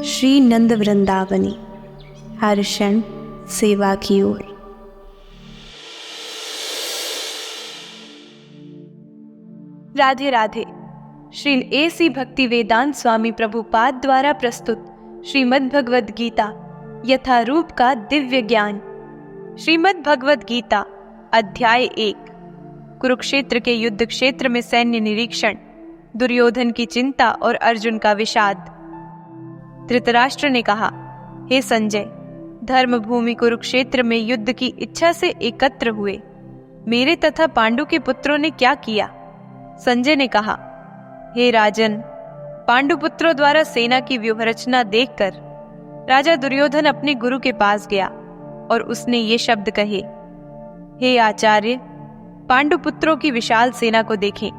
श्री नंद वृंदावनी, हर क्षण सेवा की ओर। राधे राधे। श्री A.C. भक्ति वेदांत स्वामी प्रभुपाद द्वारा प्रस्तुत श्रीमद् भगवद गीता यथारूप का दिव्य ज्ञान। श्रीमद् भगवद गीता अध्याय 1। कुरुक्षेत्र के युद्ध क्षेत्र में सैन्य निरीक्षण, दुर्योधन की चिंता और अर्जुन का विषाद। धृतराष्ट्र ने कहा, हे संजय, धर्म भूमि कुरुक्षेत्र में युद्ध की इच्छा से एकत्र हुए मेरे तथा पांडु के पुत्रों ने क्या किया? संजय ने कहा, हे राजन, पांडु पुत्रों द्वारा सेना की व्यूहरचना देखकर राजा दुर्योधन अपने गुरु के पास गया और उसने ये शब्द कहे, हे आचार्य, पांडु पुत्रों की विशाल सेना को देखें,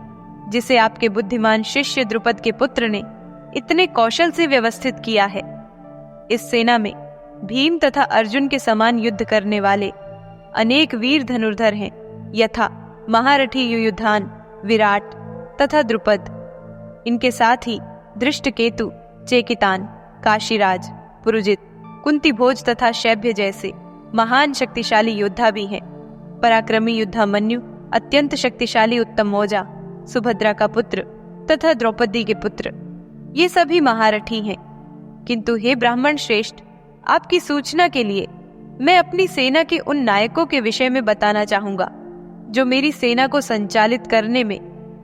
जिसे आपके बुद्धिमान शिष्य द्रुपद के पुत्र ने इतने कौशल से व्यवस्थित किया है। इस सेना में भीम तथा अर्जुन के समान युद्ध करने वाले अनेक वीर धनुर्धर हैं, यथा महारथी युयुधान, विराट तथा द्रुपद। इनके साथ ही दृष्टकेतु, चेकितान, काशीराज, पुरुजित, कुंतीभोज तथा शैब्य जैसे महान शक्तिशाली योद्धा भी हैं। पराक्रमी युद्धामन्यु, अत्यंत शक्तिशाली उत्तमौजा, सुभद्रा का पुत्र तथा द्रौपदी के पुत्र, ये सभी महारथी हैं। किंतु हे ब्राह्मण श्रेष्ठ, आपकी सूचना के लिए मैं अपनी सेना के उन नायकों के विषय में बताना चाहूंगा जो मेरी सेना को संचालित करने में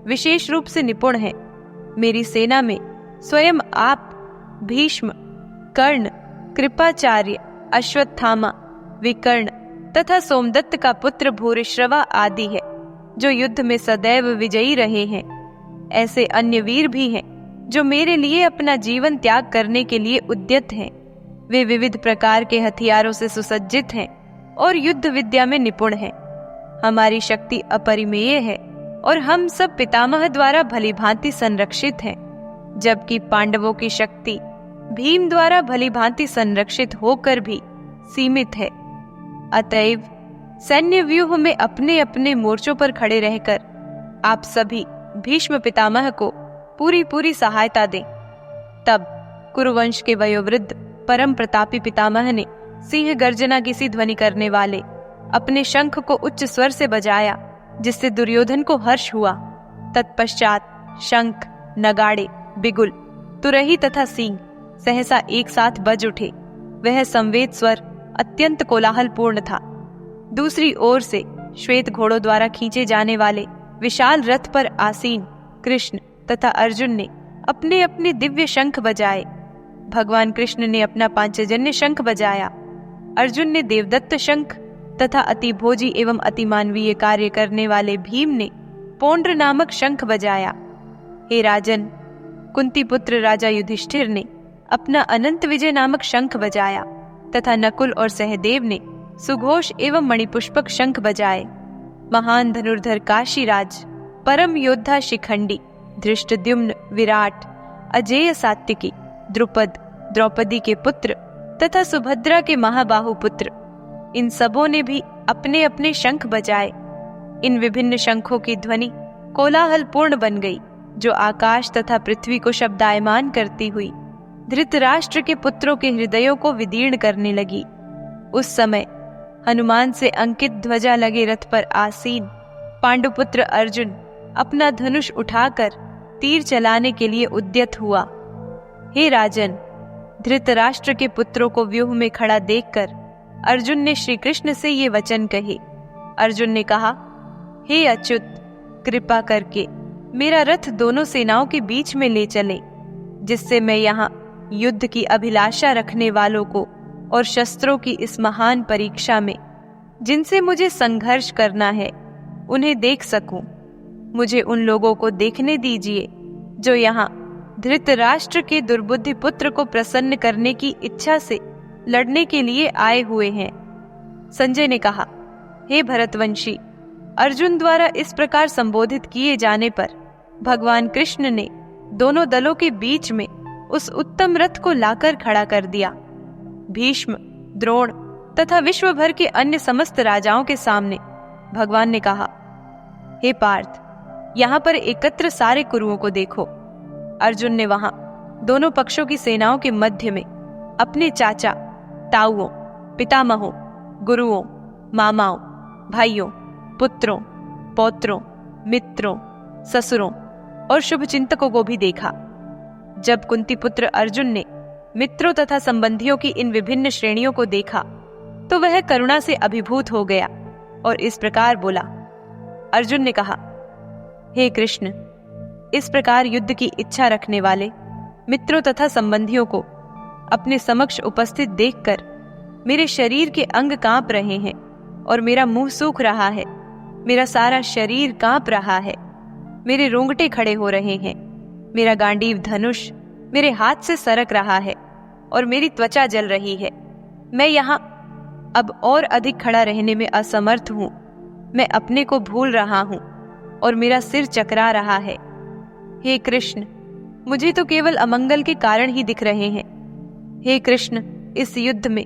विशेष रूप से निपुण हैं। मेरी सेना में स्वयं आप, भीष्म, कर्ण, कृपाचार्य, अश्वत्थामा, विकर्ण तथा सोमदत्त का पुत्र भूरिश्रवा आदि है, जो युद्ध में सदैव विजयी रहे हैं। ऐसे अन्य वीर भी हैं जो मेरे लिए अपना जीवन त्याग करने के लिए उद्यत हैं। वे विविध प्रकार के हथियारों से सुसज्जित हैं और युद्ध विद्या में निपुण हैं। हमारी शक्ति अपरिमेय है और हम सब पितामह द्वारा भलीभांति संरक्षित हैं, जबकि पांडवों की शक्ति भीम द्वारा भलीभांति संरक्षित होकर भी सीमित है। अतएव सैन्य व्यूह में अपने अपने मोर्चों पर खड़े रहकर आप सभी भीष्म पितामह को पूरी सहायता दें। तब कुरुवंश के वयोवृद्ध परम प्रतापी पितामह ने सिंह गर्जना की सी ध्वनि करने वाले अपने शंख को उच्च स्वर से बजाया, जिससे दुर्योधन को हर्ष हुआ। तत्पश्चात शंख, नगाड़े, बिगुल, तुरही तथा सींग सहसा एक साथ बज उठे। वह संवेद स्वर अत्यंत कोलाहलपूर्ण था। दूसरी ओर से श्वेत घोड़ों द्वारा खींचे जाने वाले विशाल रथ पर आसीन कृष्ण तथा अर्जुन ने अपने अपने दिव्य शंख बजाए। भगवान कृष्ण ने अपना पांचजन्य शंख बजाया, अर्जुन ने देवदत्त शंख तथा अतिभोजी एवं अतिमानवीय कार्य करने वाले भीम ने पौंड्र नामक शंख बजाया। हे राजन, कुंती पुत्र राजा युधिष्ठिर ने अपना अनंत विजय नामक शंख बजाया तथा नकुल और सहदेव ने सुघोष एवं मणिपुष्पक शंख बजाए। महान धनुर्धर काशीराज, परम योद्धा शिखंडी, धृष्टद्युम्न, विराट, अजेय सात्विकी, द्रुपद, द्रौपदी के पुत्र तथा सुभद्रा के महाबाहु पुत्र, इन सबों ने भी अपने अपने शंख बजाए। इन विभिन्न शंखों की ध्वनि कोलाहलपूर्ण बन गई, जो आकाश तथा पृथ्वी को शब्दायमान करती हुई धृतराष्ट्र के पुत्रों के हृदयों को विदीर्ण करने लगी। उस समय हनुमान से अंकित ध्वजा लगे रथ पर आसीन पांडुपुत्र अर्जुन अपना धनुष उठाकर तीर चलाने के लिए उद्यत हुआ। हे राजन, धृतराष्ट्र के पुत्रों को व्यूह में खड़ा देखकर अर्जुन ने श्री कृष्ण से ये वचन कहे। अर्जुन ने कहा, हे अच्युत, कृपा करके मेरा रथ दोनों सेनाओं के बीच में ले चले, जिससे मैं यहाँ युद्ध की अभिलाषा रखने वालों को और शस्त्रों की इस महान परीक्षा में जिनसे मुझे संघर्ष करना है, उन्हें देख सकूं। मुझे उन लोगों को देखने दीजिए जो यहाँ धृतराष्ट्र के दुर्बुद्धि पुत्र को प्रसन्न करने की इच्छा से लड़ने के लिए आए हुए हैं। संजय ने कहा, हे भरतवंशी, अर्जुन द्वारा इस प्रकार संबोधित किए जाने पर भगवान कृष्ण ने दोनों दलों के बीच में उस उत्तम रथ को लाकर खड़ा कर दिया। भीष्म, द्रोण तथा विश्व भर के अन्य समस्त राजाओं के सामने भगवान ने कहा, हे पार्थ, यहाँ पर एकत्र सारे कुरुओं को देखो। अर्जुन ने वहां दोनों पक्षों की सेनाओं के मध्य में अपने चाचा, ताऊओं, पितामहों, गुरुओं, मामाओं, भाइयों, पुत्रों, पौत्रों, मित्रों, ससुरों और शुभचिंतकों को भी देखा। जब कुंती पुत्र अर्जुन ने मित्रों तथा संबंधियों की इन विभिन्न श्रेणियों को देखा तो वह करुणा से अभिभूत हो गया और इस प्रकार बोला। अर्जुन ने कहा, हे कृष्ण, इस प्रकार युद्ध की इच्छा रखने वाले मित्रों तथा संबंधियों को अपने समक्ष उपस्थित देखकर मेरे शरीर के अंग कांप रहे हैं और मेरा मुंह सूख रहा है, मेरा सारा शरीर कांप रहा है, मेरे रोंगटे खड़े हो रहे हैं, मेरा गांडीव धनुष मेरे हाथ से सरक रहा है और मेरी त्वचा जल रही है। मैं यहाँ अब और अधिक खड़ा रहने में असमर्थ हूँ। मैं अपने को भूल रहा हूँ और मेरा सिर चकरा रहा है। हे कृष्ण, मुझे तो केवल अमंगल के कारण ही दिख रहे हैं। हे कृष्ण, इस युद्ध में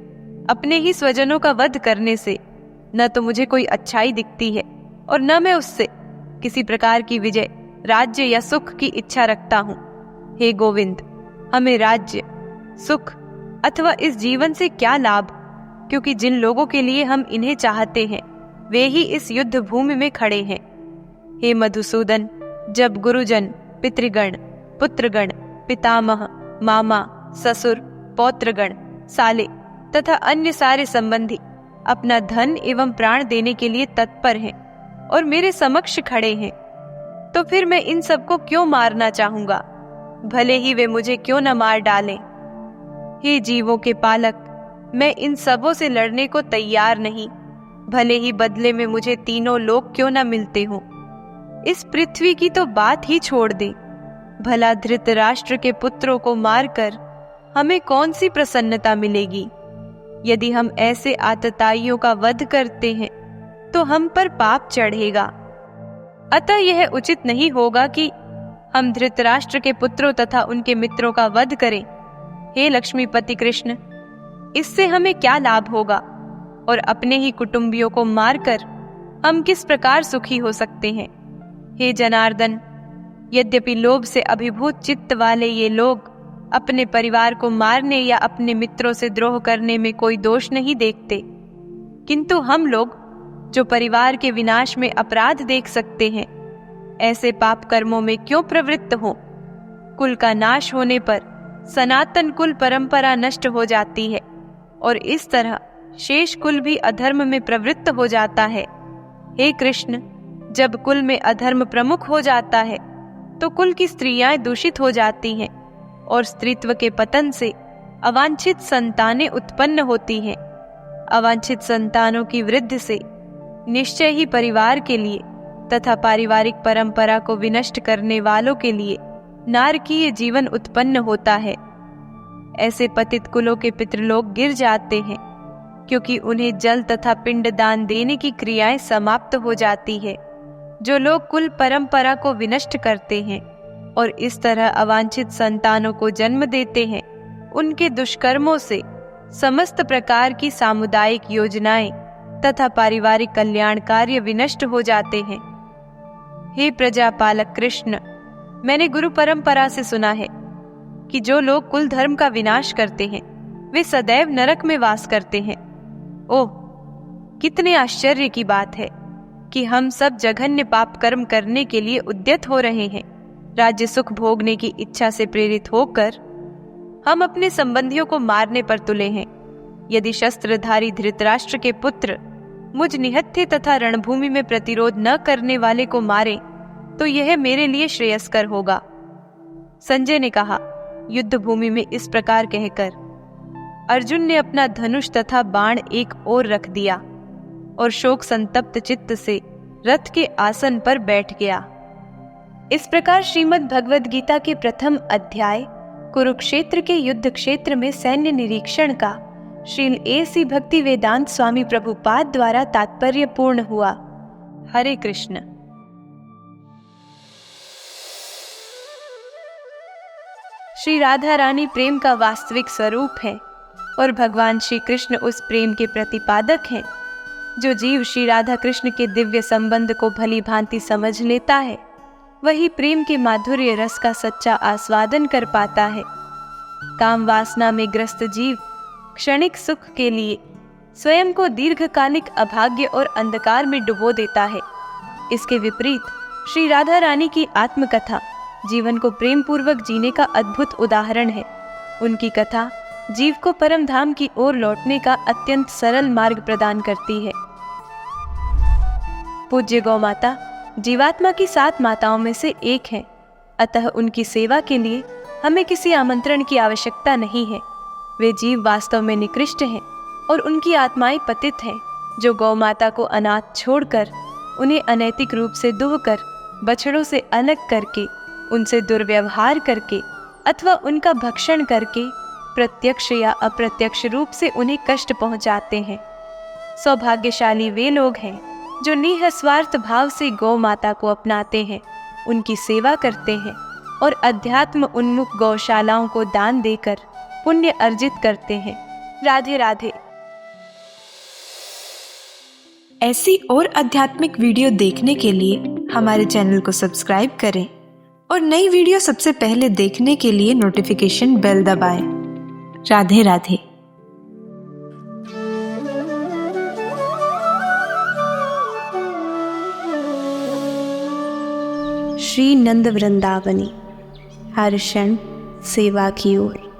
अपने ही स्वजनों का वध करने से न तो मुझे कोई अच्छाई दिखती है और न मैं उससे किसी प्रकार की विजय, राज्य या सुख की इच्छा रखता हूँ। हे गोविंद, हमें राज्य, सुख अथवा इस जीवन से क्या लाभ, क्योंकि जिन लोगों के लिए हम इन्हें चाहते हैं वे ही इस युद्ध भूमि में खड़े हैं। हे मधुसूदन, जब गुरुजन, पितृगण, पुत्रगण, पितामह, मामा, ससुर, पौत्रगण, साले तथा अन्य सारे संबंधी अपना धन एवं प्राण देने के लिए तत्पर हैं और मेरे समक्ष खड़े हैं, तो फिर मैं इन सबको क्यों मारना चाहूंगा, भले ही वे मुझे क्यों न मार डालें। हे जीवों के पालक, मैं इन सबों से लड़ने को तैयार नहीं, भले ही बदले में मुझे तीनों लोग क्यों न मिलते हों। इस पृथ्वी की तो बात ही छोड़ दे, भला धृतराष्ट्र के पुत्रों को मारकर हमें कौन सी प्रसन्नता मिलेगी। यदि हम ऐसे आतताइयों का वध करते हैं तो हम पर पाप चढ़ेगा। अतः यह उचित नहीं होगा कि हम धृतराष्ट्र के पुत्रों तथा उनके मित्रों का वध करें। हे लक्ष्मीपति कृष्ण, इससे हमें क्या लाभ होगा और अपने ही कुटुंबियों को मारकर हम किस प्रकार सुखी हो सकते हैं। हे जनार्दन, यद्यपि लोभ से अभिभूत चित्त वाले ये लोग अपने परिवार को मारने या अपने मित्रों से द्रोह करने में कोई दोष नहीं देखते, किंतु हम लोग जो परिवार के विनाश में अपराध देख सकते हैं, ऐसे पाप कर्मों में क्यों प्रवृत्त हो। कुल का नाश होने पर सनातन कुल परंपरा नष्ट हो जाती है और इस तरह शेष कुल भी अधर्म में प्रवृत्त हो जाता है। हे कृष्ण, जब कुल में अधर्म प्रमुख हो जाता है तो कुल की स्त्रियां दूषित हो जाती हैं और स्त्रीत्व के पतन से अवांछित संतानें उत्पन्न होती हैं। अवांछित संतानों की वृद्धि से निश्चय ही परिवार के लिए तथा पारिवारिक परंपरा को विनष्ट करने वालों के लिए नारकीय जीवन उत्पन्न होता है। ऐसे पतित कुलों के पितृलोक गिर जाते हैं, क्योंकि उन्हें जल तथा पिंड दान देने की क्रियाएं समाप्त हो जाती है। जो लोग कुल परंपरा को विनष्ट करते हैं और इस तरह अवांछित संतानों को जन्म देते हैं, उनके दुष्कर्मों से समस्त प्रकार की सामुदायिक योजनाएं तथा पारिवारिक कल्याण कार्य विनष्ट हो जाते हैं। हे प्रजापालक कृष्ण, मैंने गुरु परंपरा से सुना है कि जो लोग कुल धर्म का विनाश करते हैं वे सदैव नरक में वास करते हैं। ओह, कितने आश्चर्य की बात है कि हम सब जघन्य पाप कर्म करने के लिए उद्यत हो रहे हैं। राज्य सुख भोगने की इच्छा से प्रेरित होकर हम अपने संबंधियों को मारने पर तुले हैं। यदि शस्त्रधारी धृतराष्ट्र के पुत्र मुझ निहत्थे तथा रणभूमि में प्रतिरोध न करने वाले को मारे तो यह मेरे लिए श्रेयस्कर होगा। संजय ने कहा, युद्ध भूमि में इस प्रकार कहकर अर्जुन ने अपना धनुष तथा बाण एक ओर रख दिया और शोक संतप्त चित्त से रथ के आसन पर बैठ गया। इस प्रकार श्रीमद् भगवद गीता के प्रथम अध्याय कुरुक्षेत्र के युद्ध क्षेत्र में सैन्य निरीक्षण का श्रील A.C. भक्ति वेदांत स्वामी प्रभुपाद द्वारा तात्पर्य पूर्ण हुआ। हरे कृष्ण। श्री राधा रानी प्रेम का वास्तविक स्वरूप है और भगवान श्री कृष्ण उस प्रेम के प्रतिपादक हैं। जो जीव श्री राधा कृष्ण के दिव्य संबंध को भली भांति समझ लेता है, वही प्रेम के माधुर्य रस का सच्चा आस्वादन कर पाता है। काम वासना में ग्रस्त जीव क्षणिक सुख के लिए स्वयं को दीर्घकालिक अभाग्य और अंधकार में डुबो देता है। इसके विपरीत श्री राधा रानी की आत्मकथा जीवन को प्रेम पूर्वक जीने का अद्भुत उदाहरण है। उनकी कथा जीव को परम धाम की ओर लौटने का अत्यंत सरल मार्ग प्रदान करती है। पूज्य गौ माता जीवात्मा की 7 माताओं में से एक है, अतः उनकी सेवा के लिए हमें किसी आमंत्रण की आवश्यकता नहीं है। वे जीव वास्तव में निकृष्ट हैं और उनकी आत्माएं पतित हैं, जो गौ माता को अनाथ छोड़कर, उन्हें अनैतिक रूप से दुहकर, बछड़ों से अलग करके, उनसे दुर्व्यवहार करके अथवा उनका भक्षण करके प्रत्यक्ष या अप्रत्यक्ष रूप से उन्हें कष्ट पहुंचाते हैं। सौभाग्यशाली वे लोग हैं जो निःस्वार्थ भाव से गौ माता को अपनाते हैं, उनकी सेवा करते हैं और अध्यात्म उन्मुख गौशालाओं को दान देकर पुण्य अर्जित करते हैं। राधे राधे। ऐसी और आध्यात्मिक वीडियो देखने के लिए हमारे चैनल को सब्सक्राइब करें और नई वीडियो सबसे पहले देखने के लिए नोटिफिकेशन बेल दबाएं। राधे राधे। श्री नंद वृंदावनी हर क्षण सेवा की ओर।